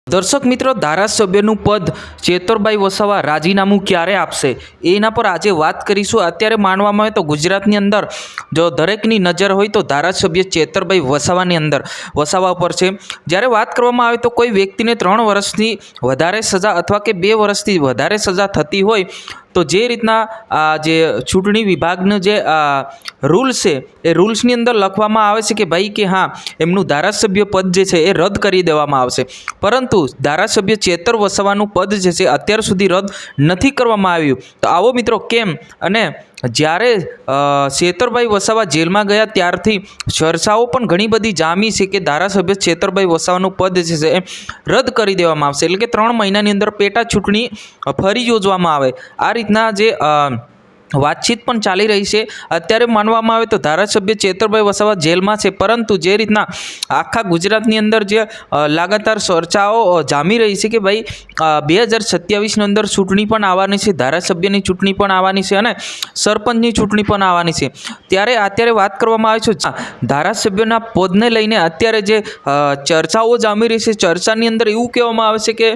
દર્શક મિત્રો, ધારાસભ્યનું પદ ચેતરભાઈ વસાવા રાજીનામું ક્યારે આપશે એના પર આજે વાત કરીશું। અત્યારે માનવામાં આવે તો ગુજરાતની અંદર જો દરેકની નજર હોય તો ધારાસભ્ય ચેતરભાઈ વસાવા પર છે। જ્યારે વાત કરવામાં આવે તો કોઈ વ્યક્તિને 3 વર્ષની વધારે સજા અથવા કે 2 વર્ષથી વધારે સજા થતી હોય તો જે રીતના જે ચૂંટણી વિભાગનો જે રૂલ્સ છે એ રૂલ્સની અંદર લખવામાં આવે છે કે ભાઈ કે હા એમનું ધારાસભ્ય પદ જે છે એ રદ કરી દેવામાં આવશે, પરંતુ ધારાસભ્ય ચેતર વસાવાનું પદ જે છે અત્યાર સુધી રદ નથી કરવામાં આવ્યું। તો આવો મિત્રો કેમ, અને જ્યારે ચેતરભાઈ વસાવા જેલમાં ગયા ત્યારથી ચર્ચાઓ પણ ઘણી બધી જામી છે કે ધારાસભ્ય ચેતરભાઈ વસાવાનું પદ જે છે એ રદ કરી દેવામાં આવશે, એટલે કે 3 મહિનાની અંદર પેટા ચૂંટણી ફરી યોજવામાં આવે। આ રીતના જે વાતચીત પણ ચાલી રહી છે। અત્યારે માનવામાં આવે તો ધારાસભ્ય ચેતરભાઈ વસાવા જેલમાં છે, પરંતુ જે રીતના આખા ગુજરાતની અંદર જે લગાતાર ચર્ચાઓ જામી રહી છે કે ભાઈ 2027ની અંદર ચૂંટણી પણ આવવાની છે, ધારાસભ્યની ચૂંટણી પણ આવવાની છે અને સરપંચની ચૂંટણી પણ આવવાની છે, ત્યારે અત્યારે વાત કરવામાં આવે છે ધારાસભ્યના પદને લઈને અત્યારે જે ચર્ચાઓ જામી રહી છે। ચર્ચાની અંદર એવું કહેવામાં આવે છે કે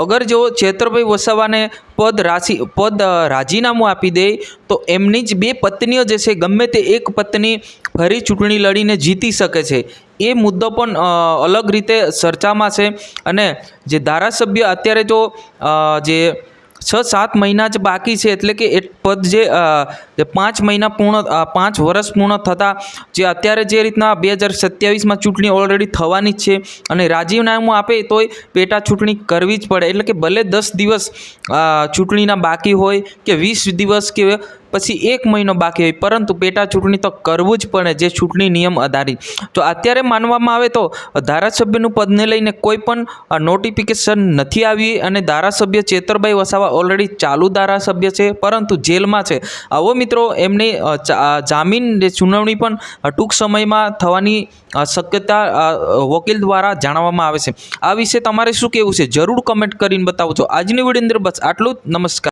અગર જો ચેતરભાઈ વસાવાને પદ રાજીનામું આપી દે તો એમની જ 2 પત્નીઓ જે છે ગમે તે એક પત્ની ફરી ચૂંટણી લડીને જીતી શકે છે। એ મુદ્દો પણ અલગ રીતે ચર્ચામાં છે, અને જે ધારાસભ્ય અત્યારે જો જે 6-7 મહિના જ બાકી છે, એટલે કે એ પદ જે 5 વર્ષ પૂર્ણ થતાં જે અત્યારે જે રીતના 2027માં ચૂંટણી ઓલરેડી થવાની જ છે અને રાજીનામું આપે તોય પેટા ચૂંટણી કરવી જ પડે, એટલે કે ભલે 10 દિવસ ચૂંટણીના બાકી હોય કે 20 દિવસ કે પછી 1 મહિનો બાકી હોય, પરંતુ પેટા ચૂંટણી તો કરવું જ પડે, જે ચૂંટણી નિયમ આધારિત। તો અત્યારે માનવામાં આવે તો ધારાસભ્યનું પદને લઈને કોઈ પણ નોટિફિકેશન નથી આવી, અને ધારાસભ્ય ચેતરભાઈ વસાવા ઓલરેડી ચાલુ ધારાસભ્ય છે, પરંતુ જેલમાં છે। આવો મિત્રો એમની જામીન સુનાવણી પણ ટૂંક સમયમાં થવાની શક્યતા વકીલ દ્વારા જાણવામાં આવે છે। આ વિશે તમારે શું કહેવું છે જરૂર કમેન્ટ કરીને બતાવજો। આજની વિડીયોની અંદર બસ આટલું જ। નમસ્કાર।